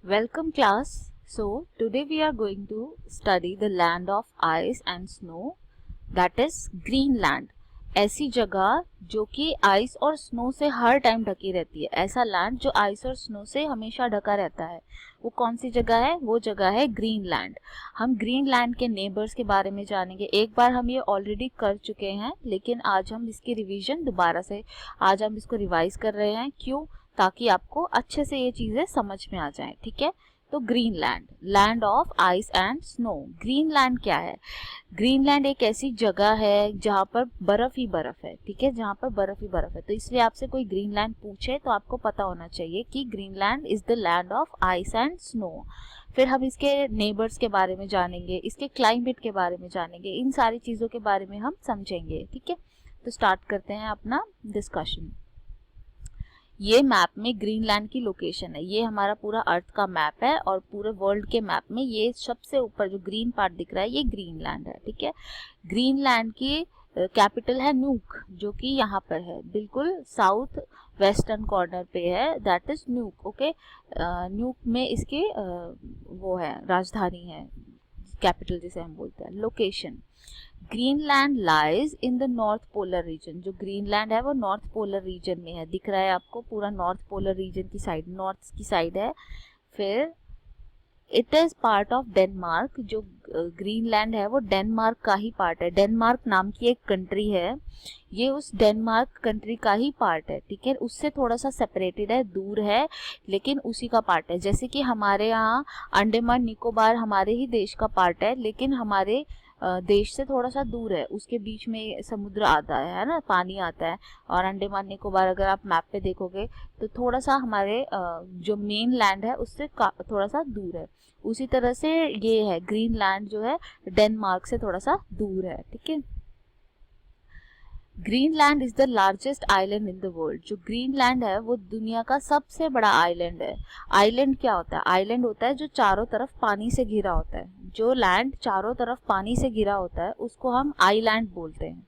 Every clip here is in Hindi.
Welcome class. So today we are going to study the land of ice and snow, that is Greenland. ऐसी जगह जो कि आइस और स्नो से हर टाइम ढकी रहती है, ऐसा लैंड जो आइस और स्नो से हमेशा ढका रहता है, वो कौन सी जगह है? वो जगह है ग्रीनलैंड। हम ग्रीनलैंड के नेबर्स के बारे में जानेंगे। एक बार हम ये ऑलरेडी कर चुके हैं, लेकिन आज हम इसकी रिवीजन दोबारा से, आज हम इसको रिवाइज कर रहे हैं। क्यों? ताकि आपको अच्छे से ये चीजें समझ में आ जाएं। ठीक है, तो Greenland, land of ice and snow. Greenland क्या है? ग्रीनलैंड एक ऐसी जगह है जहाँ पर बर्फ ही बर्फ है। ठीक है, जहाँ पर बर्फ ही बर्फ है। तो इसलिए आपसे कोई ग्रीनलैंड पूछे तो आपको पता होना चाहिए कि Greenland is the land of ice and snow. फिर हम इसके नेबर्स के बारे में जानेंगे, इसके क्लाइमेट के बारे में जानेंगे, इन सारी चीजों के बारे में हम समझेंगे। ठीक है, तो स्टार्ट करते हैं अपना डिस्कशन। ये मैप में ग्रीनलैंड की लोकेशन है। ये हमारा पूरा अर्थ का मैप है और पूरे वर्ल्ड के मैप में ये सबसे ऊपर जो ग्रीन पार्ट दिख रहा है ये ग्रीनलैंड है। ठीक है, ग्रीनलैंड की कैपिटल है न्यूक, जो कि यहाँ पर है, बिल्कुल साउथ वेस्टर्न कॉर्नर पे है, दैट इज न्यूक। ओके, न्यूक में इसकी वो है, राजधानी है, कैपिटल जिसे हम बोलते हैं। Location, Greenland lies in the north polar region. जो ग्रीनलैंड है वो नॉर्थ पोलर रीजन में है, दिख रहा है आपको, पूरा नॉर्थ पोलर रीजन की साइड, नॉर्थ की साइड है। फिर it is part of Denmark. जो ग्रीनलैंड है वो डेनमार्क का ही पार्ट है। डेनमार्क नाम की एक कंट्री है, ये उस डेनमार्क कंट्री का ही पार्ट है। ठीक है, उससे थोड़ा सा सेपरेटेड है, दूर है, लेकिन उसी का पार्ट है। जैसे कि हमारे यहाँ अंडमान निकोबार हमारे ही देश का पार्ट है, लेकिन हमारे देश से थोड़ा सा दूर है, उसके बीच में समुद्र आता है ना, पानी आता है। और अंडमान निकोबार अगर आप मैप पे देखोगे तो थोड़ा सा हमारे जो मेन लैंड है उससे थोड़ा सा दूर है। उसी तरह से ये है, ग्रीनलैंड जो है डेनमार्क से थोड़ा सा दूर है। ठीक है, Greenland is the largest island in the world. जो ग्रीनलैंड है वो दुनिया का सबसे बड़ा आइलैंड है। आइलैंड क्या होता है? आइलैंड होता है जो चारों तरफ पानी से घिरा होता है। जो लैंड चारों तरफ पानी से घिरा होता है उसको हम आइलैंड बोलते हैं।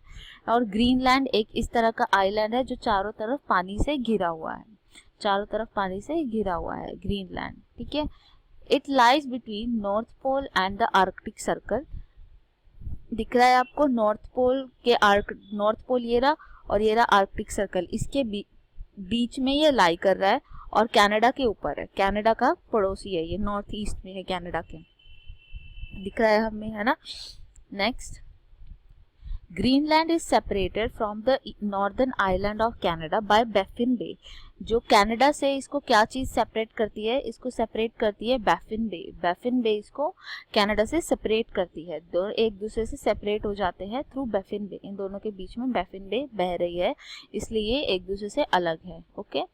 और ग्रीनलैंड एक इस तरह का आइलैंड है जो चारों तरफ पानी से घिरा हुआ है, चारों तरफ पानी से घिरा हुआ है ग्रीनलैंड। ठीक है, it lies between North Pole and the Arctic Circle. दिख रहा है आपको नॉर्थ पोल के नॉर्थ पोल ये रहा, और ये रहा आर्कटिक सर्कल, इसके बीच में ये लाई कर रहा है और कनाडा के ऊपर है। कनाडा का पड़ोसी है ये, नॉर्थ ईस्ट में है कनाडा के, दिख रहा है हमें, है ना। Next, Greenland is separated from the northern island of Canada by Baffin Bay. जो कनाडा से इसको क्या चीज सेपरेट करती है? इसको सेपरेट करती है बैफिन बे। बैफिन बे इसको कनाडा से सेपरेट करती है, दो एक दूसरे से सेपरेट हो जाते हैं थ्रू बैफिन बे। इन दोनों के बीच में बैफिन बे बह रही है, इसलिए ये एक दूसरे से अलग है। Okay,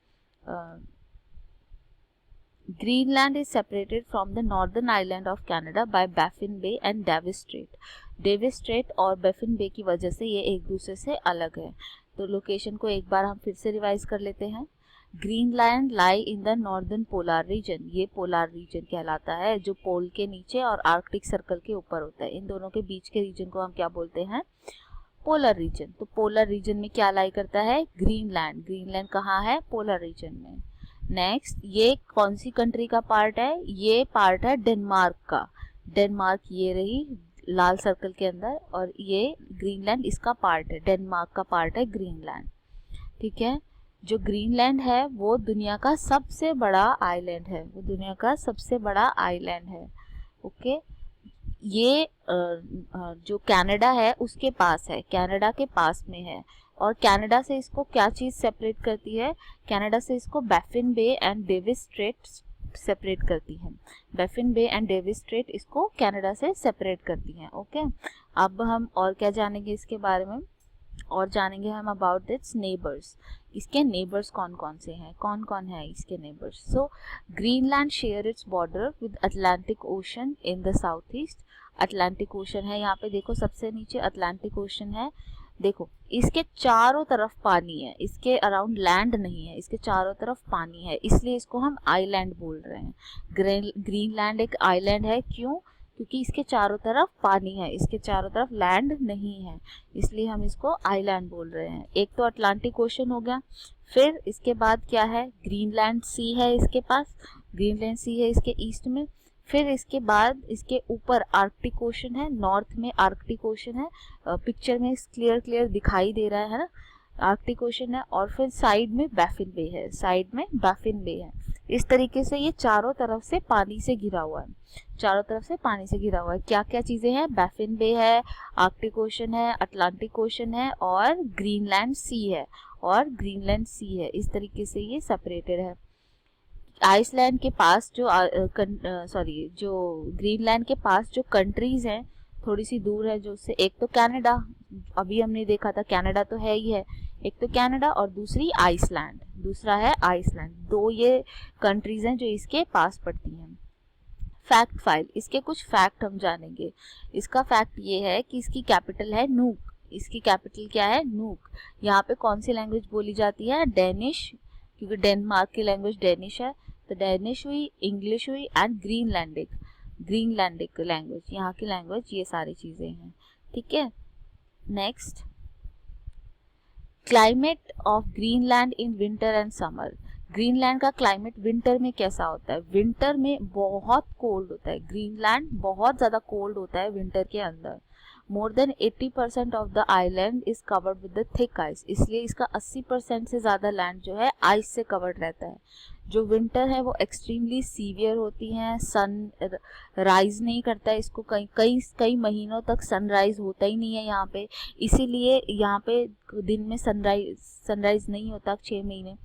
Greenland is separated from the northern island of Canada by Baffin Bay and Davis Strait. Davis Strait और Baffin Bay की वजह से ये एक दूसरे से अलग है। तो लोकेशन को एक बार हम फिर से रिवाइज कर लेते हैं। Greenland lie in the northern polar region. ये पोलर रीजन कहलाता है, जो पोल के नीचे और आर्कटिक सर्कल के ऊपर होता है। इन दोनों के बीच के रीजन को हम क्या बोलते हैं? Polar region. तो पोलर रीजन में क्या लाई करता है? ग्रीनलैंड। ग्रीनलैंड कहाँ है? पोलर रीजन में। नेक्स्ट, ये कौन सी कंट्री का पार्ट है? ये पार्ट है डेनमार्क का। डेनमार्क ये रही लाल सर्कल के अंदर, और ये ग्रीनलैंड इसका पार्ट है, डेनमार्क का पार्ट है ग्रीनलैंड। ठीक है, जो ग्रीनलैंड है वो दुनिया का सबसे बड़ा आइलैंड है, वो दुनिया का सबसे बड़ा आइलैंड है। ओके, ये जो कनाडा है उसके पास है, कनाडा के पास में है। और कनाडा से इसको क्या चीज सेपरेट करती है? कनाडा से इसको Baffin Bay and Davis Strait separate करती है। Baffin Bay and Davis Strait इसको कनाडा से सेपरेट करती हैं। ओके, अब हम और क्या जानेंगे इसके बारे में? और जानेंगे हम अबाउट इट्स नेबर्स। इसके नेबर्स कौन कौन से हैं, कौन कौन है इसके neighbours? So Greenland share its border with Atlantic ocean in the south east. Atlantic ocean है यहाँ पे, देखो सबसे नीचे अटलांटिक ओशन है। देखो इसके चारों तरफ पानी है, इसके अराउंड लैंड नहीं है, इसके चारों तरफ पानी है, इसलिए इसको हम आइलैंड बोल रहे हैं। ग्रीनलैंड एक आइलैंड है, क्यों? क्योंकि इसके चारों तरफ पानी है, इसके चारों तरफ लैंड नहीं है, इसलिए हम इसको आइलैंड बोल रहे हैं। एक तो अटलांटिक ओशन हो गया, फिर इसके बाद क्या है? ग्रीनलैंड सी है इसके पास। ग्रीनलैंड सी है इसके ईस्ट में। फिर इसके बाद इसके ऊपर आर्कटिक ओशन है, नॉर्थ में आर्कटिक ओशन है, पिक्चर में क्लियर दिखाई दे रहा है ना, आर्कटिक ओशन है। और फिर साइड में बैफिन बे है, साइड में बैफिन बे है। इस तरीके से ये चारों तरफ से पानी से घिरा हुआ है, चारों तरफ से पानी से घिरा हुआ है। क्या क्या चीजें हैं, बैफिन बे है, आर्कटिक ओशन है, अटलांटिक ओशन है और ग्रीनलैंड सी है, और ग्रीनलैंड सी है। इस तरीके से ये सेपरेटेड है। आइसलैंड के पास जो जो ग्रीनलैंड के पास जो कंट्रीज हैं थोड़ी सी दूर है, जो उससे, एक तो कनाडा, अभी हमने देखा था कनाडा तो है ही है, एक तो कनाडा और दूसरी आइसलैंड, दूसरा है आइसलैंड। दो ये कंट्रीज हैं जो इसके पास पड़ती हैं। फैक्ट फाइल, इसके कुछ फैक्ट हम जानेंगे। इसका फैक्ट ये है कि इसकी कैपिटल है नूक। इसकी कैपिटल क्या है, नूक। यहाँ पे कौन सी लैंग्वेज बोली जाती है, डेनिश, क्योंकि डेनमार्क की लैंग्वेज डेनिश है, तो डेनिश हुई, इंग्लिश हुई एंड ग्रीनलैंडिक लैंग्वेज, यहाँ की लैंग्वेज, ये सारी चीजें हैं। ठीक है, next, climate of Greenland in winter and summer. Greenland का क्लाइमेट विंटर में कैसा होता है, विंटर में बहुत कोल्ड होता है, ग्रीनलैंड बहुत ज्यादा कोल्ड होता है विंटर के अंदर। More than 80% of the island is covered with the thick ice, इसलिए इसका 80% से ज्यादा लैंड जो है आइस से कवर्ड रहता है। जो विंटर है वो एक्सट्रीमली सीवियर होती हैं, सन राइज नहीं करता है, इसको कई महीनों तक सनराइज होता ही नहीं है यहाँ पे, इसीलिए यहाँ पे दिन में सनराइज नहीं होता 6 महीने।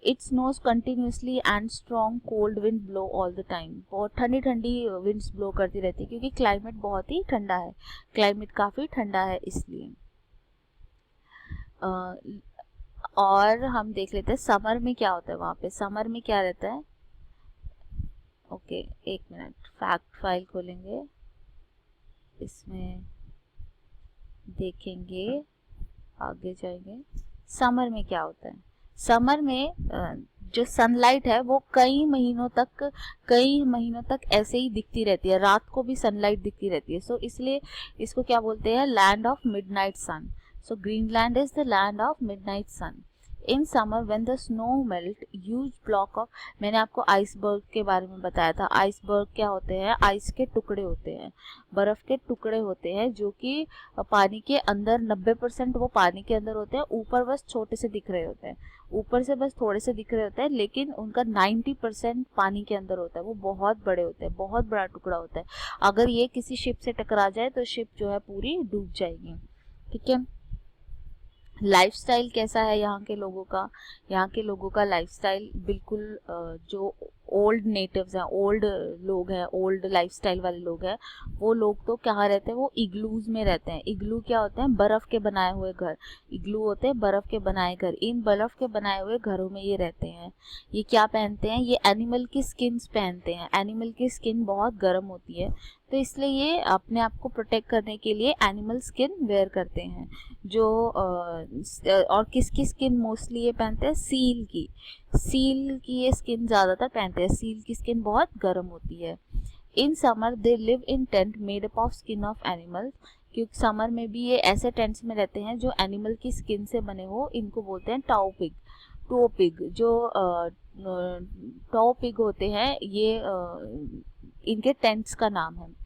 It snows continuously and strong cold wind blow all the time, बहुत ठंडी ठंडी विंड्स ब्लो करती रहती है, क्योंकि क्लाइमेट बहुत ही ठंडा है, क्लाइमेट काफ़ी ठंडा है इसलिए। और हम देख लेते हैं समर में क्या होता है, वहाँ पे समर में क्या रहता है। ओके, एक मिनट, फैक्ट फाइल खोलेंगे, इसमें देखेंगे, आगे जाएंगे। समर में क्या होता है, समर में जो सनलाइट है वो कई महीनों तक ऐसे ही दिखती रहती है, रात को भी सनलाइट दिखती रहती है। सो इसलिए इसको क्या बोलते हैं, land of midnight sun. So Greenland is the land of midnight sun. In summer when the snow melt huge block of, मैंने आपको आइसबर्ग के बारे में बताया था। आइसबर्ग क्या होते हैं, आइस के टुकड़े होते हैं, बर्फ के टुकड़े होते हैं जो कि पानी के अंदर 90% वो पानी के अंदर होते हैं, ऊपर बस छोटे से दिख रहे होते हैं, ऊपर से बस थोड़े से दिख रहे होते हैं, लेकिन उनका 90% पानी के अंदर होता है, वो बहुत बड़े होते हैं, बहुत बड़ा टुकड़ा होता है। अगर ये किसी शिप से टकरा जाए तो शिप जो है पूरी डूब जाएगी। ठीक है, लाइफस्टाइल कैसा है यहाँ के लोगों का, यहाँ के लोगों का लाइफस्टाइल बिल्कुल जो ओल्ड नेटिव्स हैं, ओल्ड लोग हैं, ओल्ड लाइफस्टाइल वाले लोग हैं, वो लोग तो कहाँ रहते हैं, वो इग्लूज में रहते हैं। इग्लू क्या होते हैं, बर्फ के बनाए हुए घर, इग्लू होते हैं बर्फ के बनाए घर। इन बर्फ के बनाए हुए घरों में ये रहते हैं। ये क्या पहनते हैं, ये एनिमल की स्किन्स पहनते हैं। एनिमल की स्किन बहुत गर्म होती है, तो इसलिए ये अपने आप को प्रोटेक्ट करने के लिए एनिमल स्किन वेयर करते हैं। जो और किसकी स्किन मोस्टली ये पहनते हैं, सील की ये स्किन ज़्यादातर पहनते हैं। सील की स्किन बहुत गर्म होती है। In summer they live in tent made up of skin of animal, क्योंकि समर में भी ये ऐसे टेंट्स में रहते हैं जो एनिमल की स्किन से बने हो, इनको बोलते हैं टोपिग। जो टोपिग होते हैं ये इनके टेंट्स का नाम है।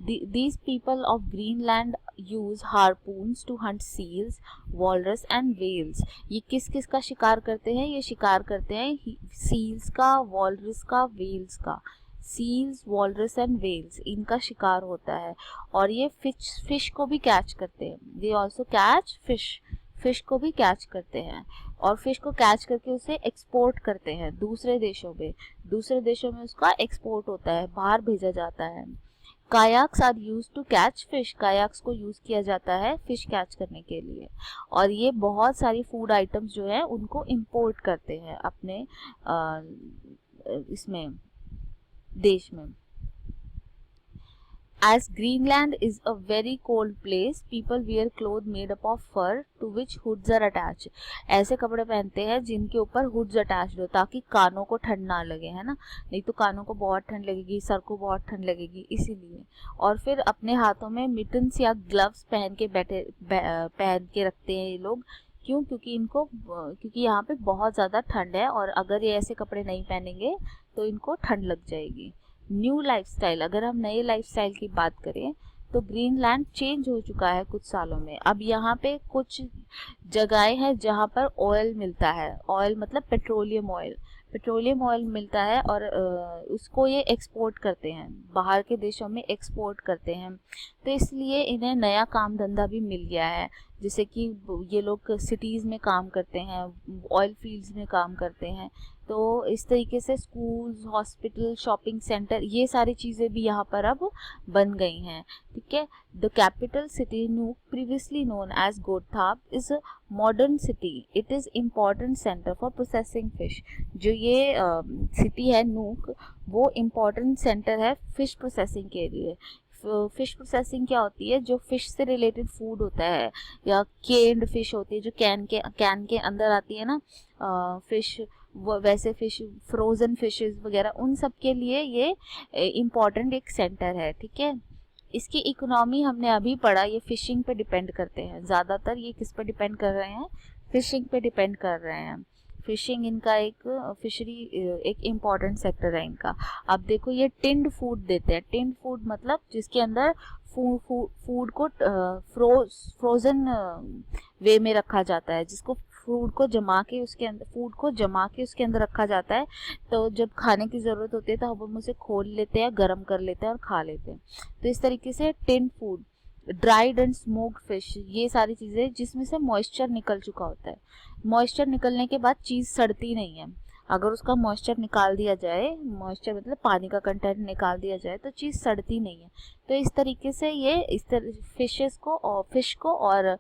These people of Greenland use harpoons to hunt seals, walrus and whales. ये किस का शिकार करते हैं, ये शिकार करते हैं सील्स का, वॉलरस का, वेल्स का। सील्स, वॉलरस एंड वेल्स, इनका शिकार होता है। और ये फिश को भी कैच करते हैं। दे ऑल्सो कैच फिश को भी कैच करते हैं, और फिश को कैच करके उसे एक्सपोर्ट करते हैं दूसरे देशों में उसका एक्सपोर्ट होता है, बाहर भेजा जाता है। Kayaks are use to catch fish, kayaks को यूज किया जाता है फिश कैच करने के लिए। और ये बहुत सारी फूड आइटम्स जो है उनको इंपोर्ट करते हैं अपने इसमें देश में। As Greenland is a very cold place, people wear clothes made up of fur to which hoods are attached. ऐसे कपड़े पहनते हैं जिनके ऊपर hoods attached हो, ताकि कानों को ठंड ना लगे, है ना, नहीं तो कानों को बहुत ठंड लगेगी, सर को बहुत ठंड लगेगी, इसीलिए। और फिर अपने हाथों में मिटन्स या ग्लव्स पहन के रखते हैं ये लोग, क्यों? क्योंकि यहाँ पे बहुत ज़्यादा ठंड है और अगर ये ऐसे कपड़े नहीं पहनेंगे तो इनको ठंड लग जाएगी। न्यू लाइफस्टाइल, अगर हम नए लाइफस्टाइल की बात करें तो ग्रीनलैंड चेंज हो चुका है कुछ सालों में। अब यहाँ पे कुछ जगहें हैं जहाँ पर ऑयल मिलता है, ऑयल मतलब पेट्रोलियम ऑयल मिलता है और उसको ये एक्सपोर्ट करते हैं, बाहर के देशों में एक्सपोर्ट करते हैं। तो इसलिए इन्हें नया काम धंधा भी मिल गया है, जैसे कि ये लोग सिटीज़ में काम करते हैं, ऑयल फील्ड्स में काम करते हैं। तो इस तरीके से स्कूल्स, हॉस्पिटल, शॉपिंग सेंटर, ये सारी चीज़ें भी यहाँ पर अब बन गई हैं। ठीक है। The capital city Nuuk, previously known as Godthab, is a modern city. It is important centre for processing fish. जो ये सिटी है नूक, वो इम्पॉर्टेंट सेंटर है फिश प्रोसेसिंग के लिए। फिश प्रोसेसिंग क्या होती है? जो फिश से रिलेटेड फूड होता है या केन्ड फिश होती है जो कैन के अंदर आती है ना, फिश, वो वैसे फिश, फ्रोजन फिशेस वगैरह, उन सब के लिए ये इम्पॉर्टेंट एक सेंटर है। ठीक है। इसकी इकोनॉमी हमने अभी पढ़ा, ये फिशिंग पे डिपेंड करते हैं ज़्यादातर। ये किस पे डिपेंड कर रहे हैं? फिशिंग पे डिपेंड कर रहे हैं। फिशिंग इनका एक फिशरी एक इम्पॉर्टेंट सेक्टर है इनका। अब देखो ये टिन्ड फूड देते हैं। टिन्ड फूड मतलब जिसके अंदर फूड को फ्रोजन वे में रखा जाता है, जिसको फूड को जमा के उसके अंदर रखा जाता है। तो जब खाने की ज़रूरत होती है तो हम उसे खोल लेते हैं, गर्म कर लेते हैं और खा लेते हैं। तो इस तरीके से tin food, dried and smoked fish, ये सारी चीज़ें जिसमें से मॉइस्चर निकल चुका होता है। मॉइस्चर निकलने के बाद चीज़ सड़ती नहीं है। अगर उसका मॉइस्चर निकाल दिया जाए, मॉइस्चर मतलब पानी का कंटेंट निकाल दिया जाए, तो चीज़ सड़ती नहीं है। तो इस तरीके से ये इस तरह फिश को और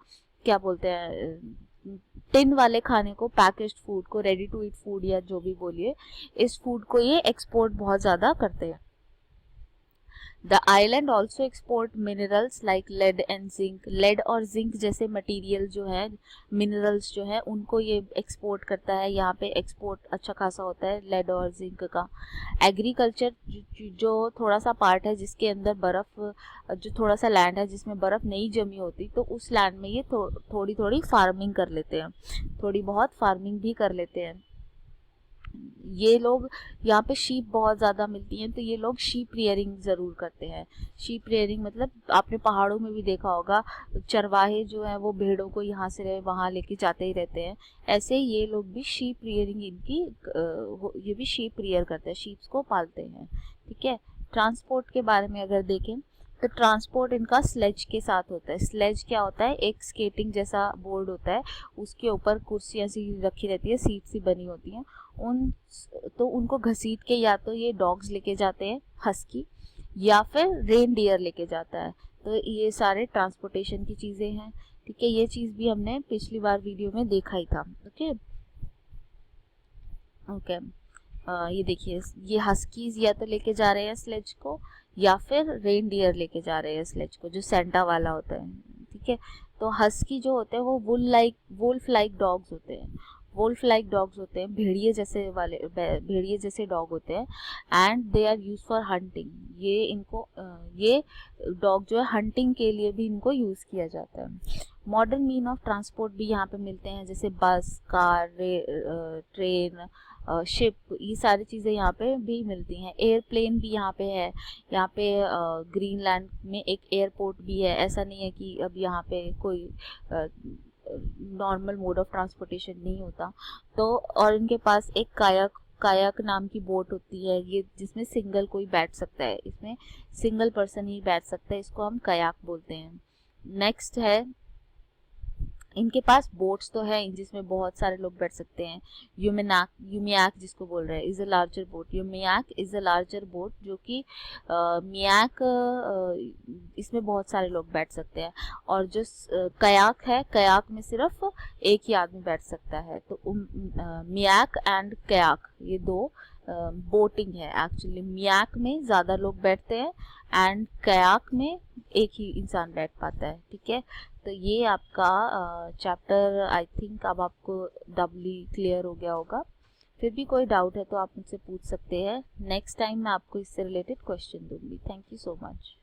क्या बोलते हैं, टिन वाले खाने को, पैकेज्ड फूड को, रेडी टू ईट फूड या जो भी बोलिए, इस फूड को ये एक्सपोर्ट बहुत ज़्यादा करते हैं। The island also export minerals like lead and zinc. Lead और जिंक जैसे मटेरियल जो है, मिनरल्स जो है, उनको ये एक्सपोर्ट करता है। यहाँ पे एक्सपोर्ट अच्छा खासा होता है लेड और जिंक का। एग्रीकल्चर, जो थोड़ा सा पार्ट है जिसके अंदर बर्फ़, जो थोड़ा सा लैंड है जिसमें बर्फ़ नहीं जमी होती, तो उस लैंड में ये थोड़ी थोड़ी फार्मिंग कर लेते हैं, थोड़ी बहुत फार्मिंग भी कर लेते हैं। ये लोग, यहाँ पे शीप बहुत ज़्यादा मिलती हैं तो ये लोग शीप रियरिंग ज़रूर करते हैं। शीप रियरिंग मतलब आपने पहाड़ों में भी देखा होगा, चरवाहे जो हैं वो भेड़ों को यहाँ से वहाँ लेके जाते ही रहते हैं। ऐसे ये लोग भी शीप रियरिंग ये भी शीप रियर करते हैं, शीप्स को पालते हैं। ठीक है। ट्रांसपोर्ट के बारे में अगर देखें तो ट्रांसपोर्ट इनका स्लेज के साथ होता है। स्लेज क्या होता है? एक स्केटिंग जैसा बोर्ड होता है, उसके ऊपर कुर्सियाँ सी रखी रहती है, सीट सी बनी होती हैं। उनको घसीट के या तो ये डॉग्स लेके जाते हैं, हस्की, या फिर रेन डियर लेके जाता है। तो ये सारे ट्रांसपोर्टेशन की चीज़ें हैं। ठीक है। ये चीज़ भी हमने पिछली बार वीडियो में देखा ही था। Okay okay. ये देखिए, ये हस्कीज या तो लेके जा रहे हैं स्लेज को, या फिर रेन डियर लेके जा रहे हैं स्लेज को, जो सेंटा वाला होता है। ठीक है। तो हस्की जो होते हैं वो वुल्फ लाइक डॉग्स होते हैं। भेड़िए जैसे डॉग होते हैं। And they are use for hunting. ये डॉग जो है हंटिंग के लिए भी इनको यूज़ किया जाता है। मॉडर्न मीन ऑफ ट्रांसपोर्ट भी यहाँ पे मिलते हैं, जैसे बस, कार, ट्रेन, शिप, ये सारी चीज़ें यहाँ पे भी मिलती हैं। एयरप्लेन भी यहाँ पे है। यहाँ पे ग्रीनलैंड में एक एयरपोर्ट भी है। ऐसा नहीं है कि अब यहाँ पे कोई नॉर्मल मोड ऑफ ट्रांसपोर्टेशन नहीं होता। तो और इनके पास एक कायाक नाम की बोट होती है, ये जिसमें सिंगल कोई बैठ सकता है, इसमें सिंगल पर्सन ही बैठ सकता है, इसको हम कायाक बोलते हैं। नेक्स्ट है, इनके पास बोट्स तो है जिसमें बहुत सारे लोग बैठ सकते हैं। यूमियाक जिसको बोल रहे हैं, is a larger boat. Umiak is a larger boat, जो कि मियाक, इसमें बहुत सारे लोग बैठ सकते हैं। और जो कयाक है, कयाक में सिर्फ एक ही आदमी बैठ सकता है। तो मियाक एंड कयाक, ये दो बोटिंग है। एक्चुअली मियाक में ज़्यादा लोग बैठते हैं एंड कयाक में एक ही इंसान बैठ पाता है। ठीक है। तो ये आपका चैप्टर आई थिंक अब आपको डबली क्लियर हो गया होगा। फिर भी कोई डाउट है तो आप मुझसे पूछ सकते हैं। नेक्स्ट टाइम मैं आपको इससे रिलेटेड क्वेश्चन दूंगी। Thank you so much.